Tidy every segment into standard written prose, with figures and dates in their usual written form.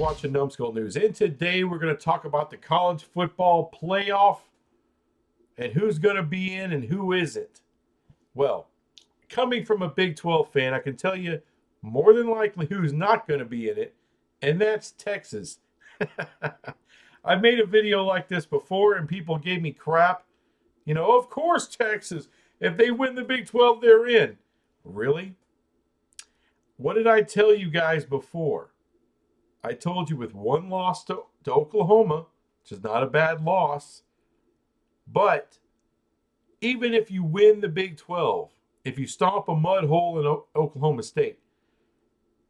watching Numbskull News, and today we're going to talk about the college football playoff and who's going to be in and who isn't. Well, coming from a Big 12 fan, I can tell you more than likely who's not going to be in it, and that's Texas. I've made a video like this before, and people gave me crap. You know, of course Texas, if they win the Big 12, they're in. Really? What did I tell you guys before? I told you with one loss to Oklahoma, which is not a bad loss, but even if you win the Big 12, if you stomp a mud hole in Oklahoma State,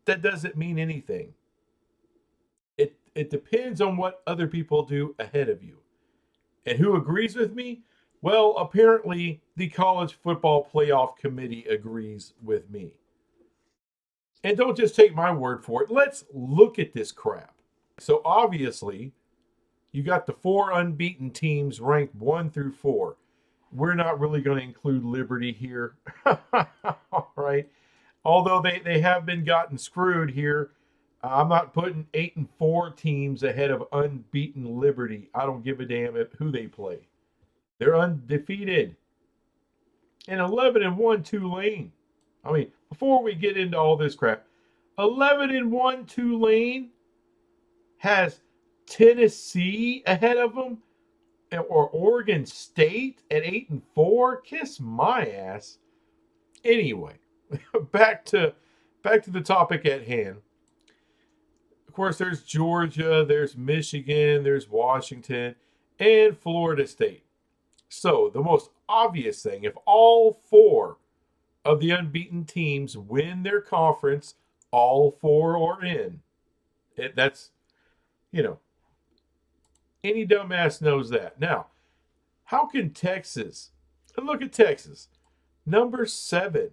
that doesn't mean anything. It depends on what other people do ahead of you. And who agrees with me? Well, apparently the College Football Playoff Committee agrees with me. And don't just take my word for it. Let's look at this crap. So obviously, you got the 4 unbeaten teams ranked 1 through 4. We're not really going to include Liberty here. All right. Although they have been gotten screwed here. I'm not putting 8 and 4 teams ahead of unbeaten Liberty. I don't give a damn who they play. They're undefeated. And 11 and 1 Tulane. I mean, before we get into all this crap, 11 and 1 Tulane has Tennessee ahead of them, or Oregon State at 8 and 4. Kiss my ass. Anyway, back to the topic at hand. Of course, there's Georgia, there's Michigan, there's Washington, and Florida State. So the most obvious thing, if all 4 of the unbeaten teams win their conference, all 4 are in. That's, any dumbass knows that. Now, how can Texas, and look at Texas, number 7.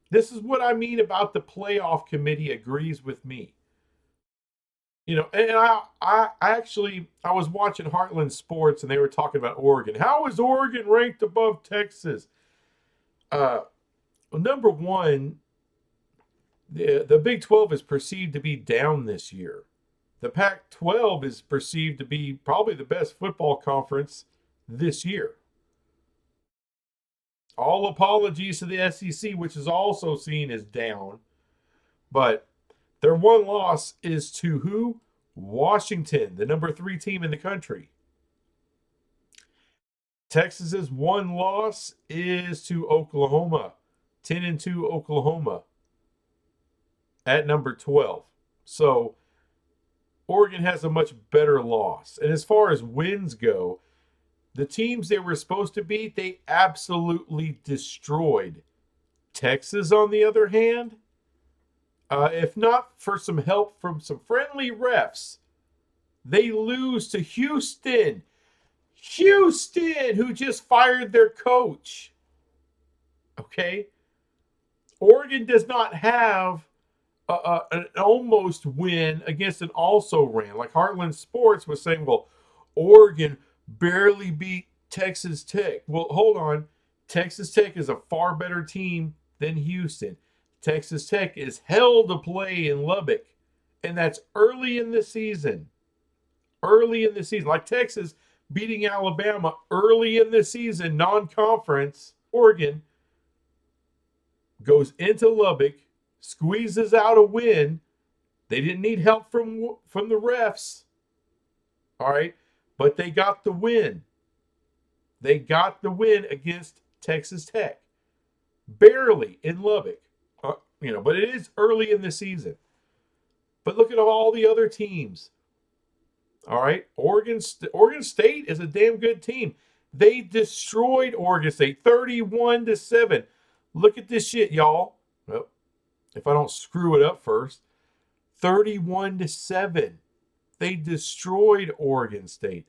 This is what I mean about the playoff committee agrees with me. And I was watching Heartland Sports and they were talking about Oregon. How is Oregon ranked above Texas? Well, number 1, the Big 12 is perceived to be down this year. The Pac-12 is perceived to be probably the best football conference this year. All apologies to the SEC, which is also seen as down. But their one loss is to who? Washington, the number 3 team in the country. Texas's one loss is to Oklahoma, 10 and 2 Oklahoma at number 12. So Oregon has a much better loss. And as far as wins go, the teams they were supposed to beat, they absolutely destroyed. Texas, on the other hand, if not for some help from some friendly refs, they lose to Houston. Houston, who just fired their coach. Okay? Oregon does not have an almost win against an also ran. Like Heartland Sports was saying, well, Oregon barely beat Texas Tech. Well, hold on. Texas Tech is a far better team than Houston. Texas Tech is hell to play in Lubbock, and that's early in the season. Early in the season. Like Texas beating Alabama early in the season, non-conference. Oregon goes into Lubbock, squeezes out a win. They didn't need help from the refs. All right? But they got the win. They got the win against Texas Tech. Barely in Lubbock. But it is early in the season. But look at all the other teams. All right? Oregon State is a damn good team. They destroyed Oregon State 31-7. Look at this shit, y'all. Well, if I don't screw it up first. 31-7. They destroyed Oregon State.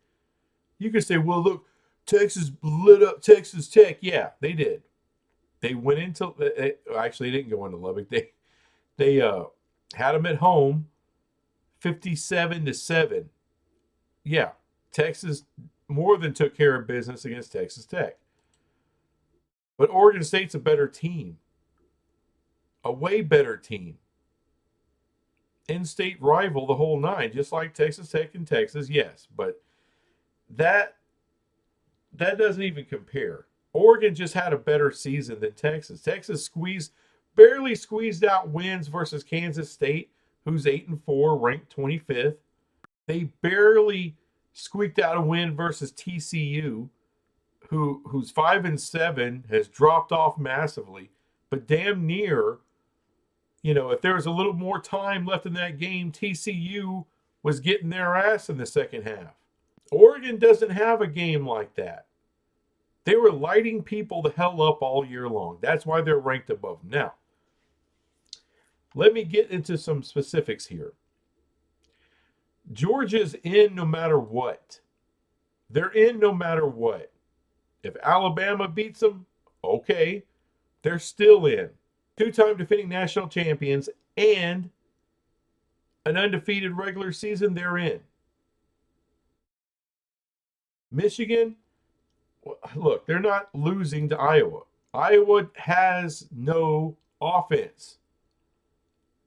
You can say, well, look, Texas lit up Texas Tech. Yeah, they did. They went into, actually, they didn't go into Lubbock. They had them at home, 57-7. Yeah, Texas more than took care of business against Texas Tech. But Oregon State's a better team. A way better team. in-state rival the whole nine, just like Texas Tech and Texas, yes. But that doesn't even compare. Oregon just had a better season than Texas. Texas barely squeezed out wins versus Kansas State, who's 8-4, ranked 25th. They barely squeaked out a win versus TCU, who's 5-7, has dropped off massively, but damn near, if there was a little more time left in that game, TCU was getting their ass in the second half. Oregon doesn't have a game like that. They were lighting people the hell up all year long. That's why they're ranked above them. Now, let me get into some specifics here. Georgia's in no matter what. They're in no matter what. If Alabama beats them, okay, they're still in. Two-time defending national champions and an undefeated regular season, they're in. Michigan, look, they're not losing to Iowa. Iowa has no offense.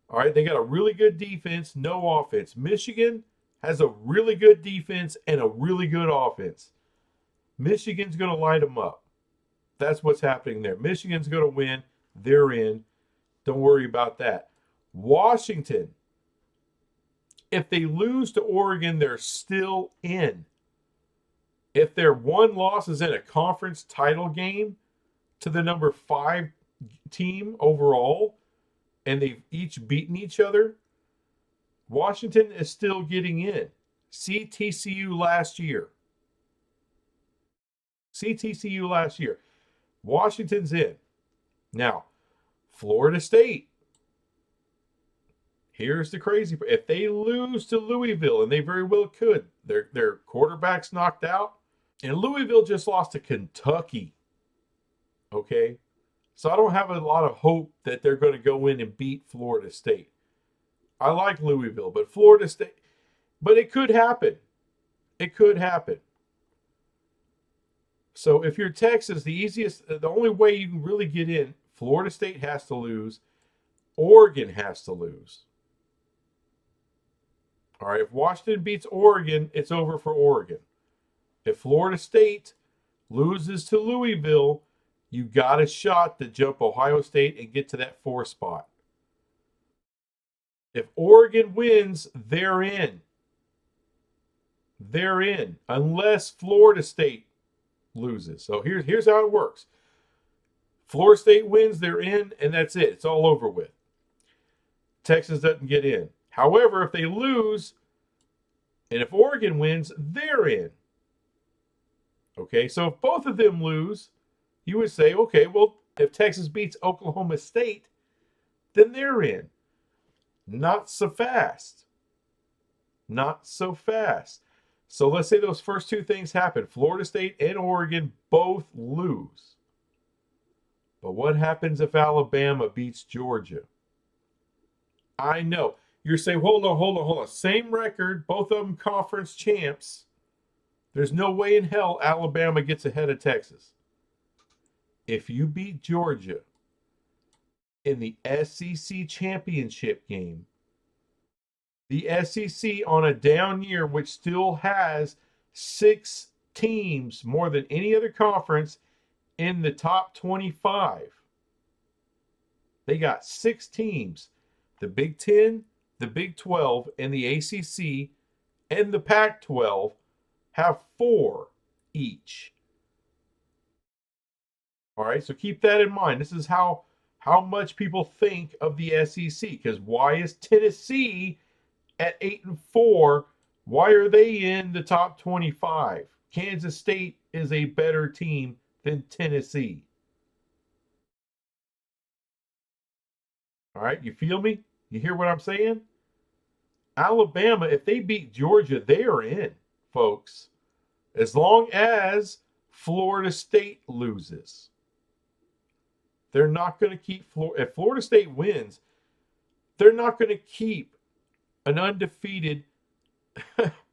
All right, they got a really good defense, no offense. Michigan has a really good defense and a really good offense. Michigan's going to light them up. That's what's happening there. Michigan's going to win. They're in. Don't worry about that. Washington, if they lose to Oregon, they're still in. If their one loss is in a conference title game to the number 5 team overall, and they've each beaten each other, Washington is still getting in. See TCU last year. Washington's in. Now, Florida State. Here's the crazy part. If they lose to Louisville, and they very well could, their quarterback's knocked out, and Louisville just lost to Kentucky. Okay? So I don't have a lot of hope that they're going to go in and beat Florida State. I like Louisville, but Florida State, but it could happen. It could happen. So if you're Texas, the only way you can really get in, Florida State has to lose. Oregon has to lose. All right, if Washington beats Oregon, it's over for Oregon. If Florida State loses to Louisville, you got a shot to jump Ohio State and get to that 4 spot. If Oregon wins, they're in. They're in, unless Florida State loses. So here's how it works. Florida State wins, they're in, and that's it. It's all over with. Texas doesn't get in. However, if they lose, and if Oregon wins, they're in. Okay, so if both of them lose, you would say, okay, well, if Texas beats Oklahoma State, then they're in. Not so fast. Not so fast. So let's say those first two things happen. Florida State and Oregon both lose. But what happens if Alabama beats Georgia? I know. You're saying, hold on. Same record, both of them conference champs. There's no way in hell Alabama gets ahead of Texas. If you beat Georgia in the SEC championship game, the SEC on a down year, which still has 6 teams more than any other conference in the top 25. They got 6 teams. The Big 10, the Big 12, and the ACC, and the Pac-12 have 4 each. All right, so keep that in mind. This is how much people think of the SEC. Because why is Tennessee at 8-4? Why are they in the top 25? Kansas State is a better team than Tennessee. All right, you feel me? You hear what I'm saying? Alabama, if they beat Georgia, they are in, folks. As long as Florida State loses. They're not going to keep if Florida State wins, they're not going to keep an undefeated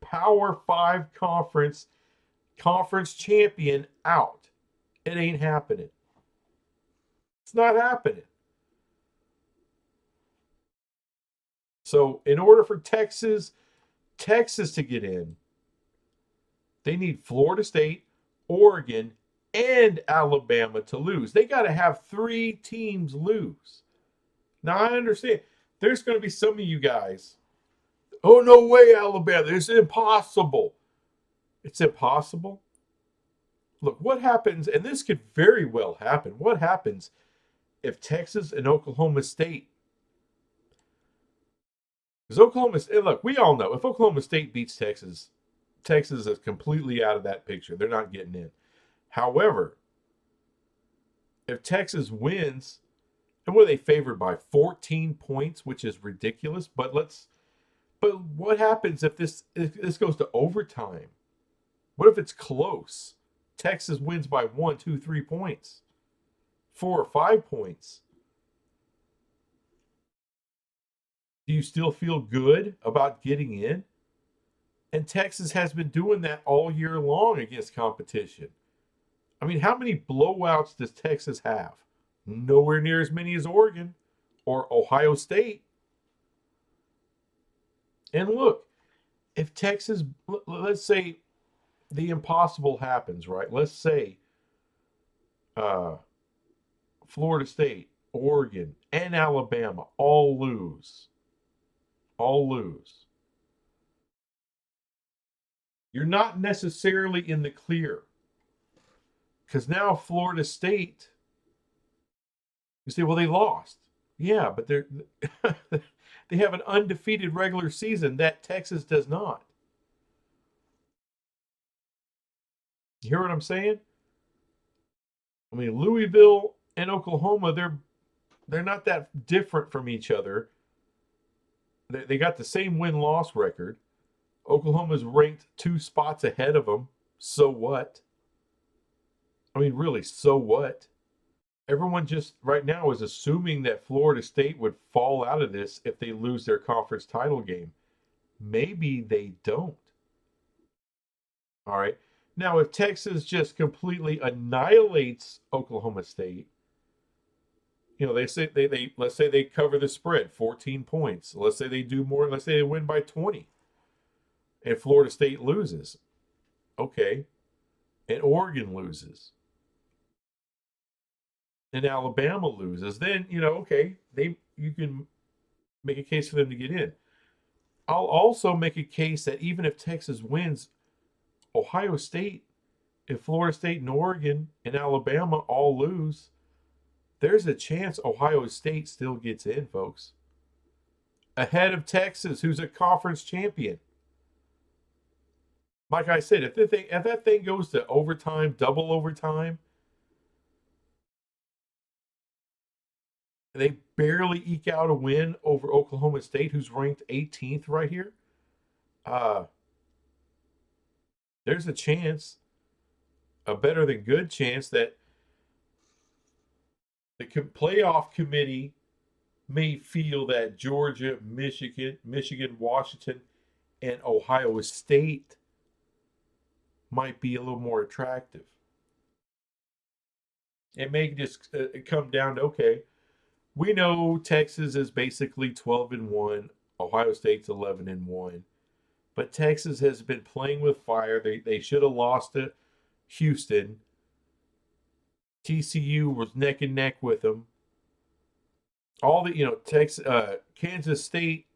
Power 5 conference champion out. It ain't happening. It's not happening. So in order for Texas to get in, they need Florida State, Oregon, and Alabama to lose. They got to have 3 teams lose. Now I understand there's going to be some of you guys, oh, no way, Alabama. It's impossible. It's impossible. Look, what happens, and this could very well happen. What happens if Texas and Oklahoma State, because Oklahoma State, look, we all know if Oklahoma State beats Texas, Texas is completely out of that picture. They're not getting in. However, if Texas wins, and what are they favored by? 14 points, which is ridiculous. But what happens if this goes to overtime? What if it's close? Texas wins by 1, 2, 3 points, 4 or 5 points. Do you still feel good about getting in? And Texas has been doing that all year long against competition. I mean, how many blowouts does Texas have? Nowhere near as many as Oregon or Ohio State. And look, if Texas, let's say the impossible happens, right? Let's say Florida State, Oregon, and Alabama all lose. All lose. You're not necessarily in the clear. Because now Florida State, you say, well, they lost. Yeah, but they have an undefeated regular season that Texas does not. You hear what I'm saying? I mean, Louisville and Oklahoma, they're not that different from each other. They got the same win-loss record. Oklahoma's ranked 2 spots ahead of them. So what? I mean, really, so what? Everyone just right now is assuming that Florida State would fall out of this if they lose their conference title game. Maybe they don't. All right. Now, if Texas just completely annihilates Oklahoma State, they say they let's say they cover the spread, 14 points. Let's say they do more. Let's say they win by 20, and Florida State loses. Okay, and Oregon loses, and Alabama loses. Then okay, you can make a case for them to get in. I'll also make a case that even if Texas wins, Ohio State, if Florida State and Oregon and Alabama all lose, there's a chance Ohio State still gets in, folks. Ahead of Texas, who's a conference champion. Like I said, if that thing goes to overtime, double overtime, they barely eke out a win over Oklahoma State, who's ranked 18th right here. There's a chance, a better than good chance, that the playoff committee may feel that Georgia, Michigan, Washington, and Ohio State might be a little more attractive. It may just come down to, okay, we know Texas is basically 12-1, Ohio State's 11-1, but Texas has been playing with fire. They should have lost to Houston. TCU was neck and neck with them. All the Kansas State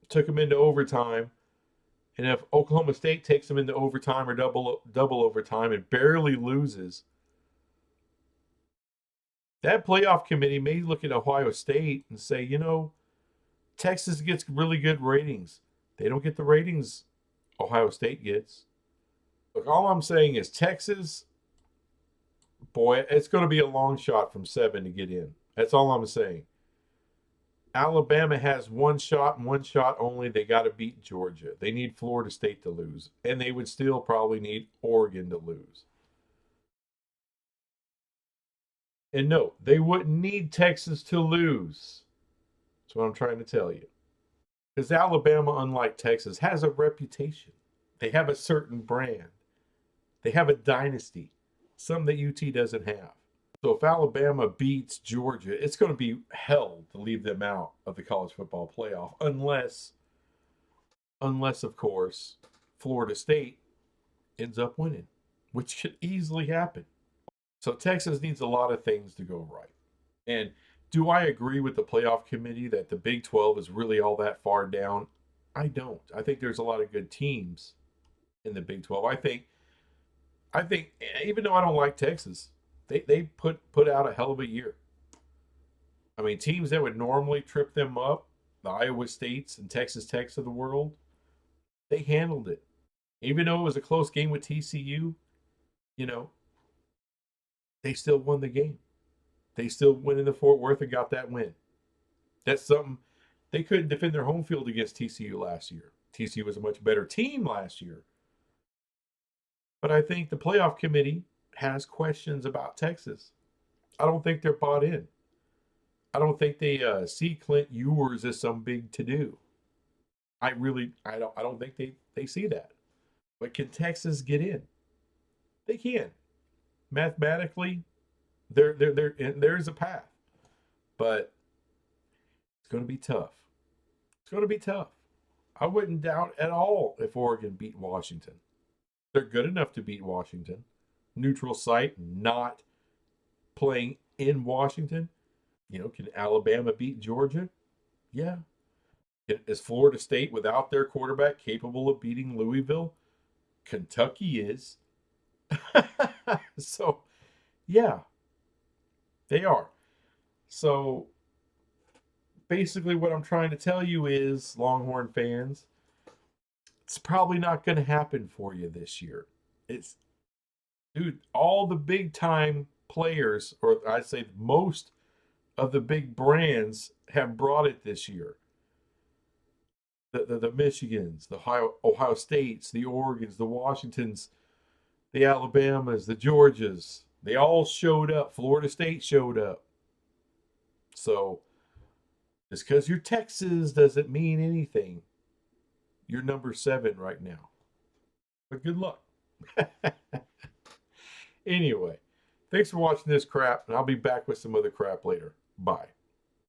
took them into overtime, and if Oklahoma State takes them into overtime or double overtime and barely loses, that playoff committee may look at Ohio State and say, Texas gets really good ratings. They don't get the ratings Ohio State gets. Look, all I'm saying is Texas, boy, it's going to be a long shot from 7 to get in. That's all I'm saying. Alabama has one shot and one shot only. They got to beat Georgia. They need Florida State to lose. And they would still probably need Oregon to lose. And no, they wouldn't need Texas to lose. That's what I'm trying to tell you. Because Alabama, unlike Texas, has a reputation. They have a certain brand. They have a dynasty. Some that UT doesn't have. So if Alabama beats Georgia, it's going to be hell to leave them out of the college football playoff, unless of course Florida State ends up winning, which could easily happen. So Texas needs a lot of things to go right. And do I agree with the playoff committee that the Big 12 is really all that far down? I don't. I think there's a lot of good teams in the Big 12. I think even though I don't like Texas, they put out a hell of a year. I mean, teams that would normally trip them up, the Iowa States and Texas Techs of the world, they handled it. Even though it was a close game with TCU, you know, they still won the game. They still went into Fort Worth and got that win. That's something they couldn't defend their home field against TCU last year. TCU was a much better team last year. But I think the playoff committee has questions about Texas. I don't think they're bought in. I don't think they see Clint Ewers as some big to do. I don't think they see that. But can Texas get in? They can. Mathematically, there's a path. But it's going to be tough. It's going to be tough. I wouldn't doubt at all if Oregon beat Washington. They're good enough to beat Washington. Neutral site, not playing in Washington. Can Alabama beat Georgia? Yeah. Is Florida State without their quarterback capable of beating Louisville? Kentucky is. So, yeah, they are. So, basically, what I'm trying to tell you is, Longhorn fans, it's probably not going to happen for you this year. It's, dude, all the big time players, or I'd say most of the big brands, have brought it this year. The Michigans, the Ohio States, the Oregons, the Washingtons, the Alabamas, the Georgias, they all showed up. Florida State showed up. So just because you're Texas doesn't mean anything. You're number 7 right now. But good luck. Anyway, thanks for watching this crap, and I'll be back with some other crap later. Bye.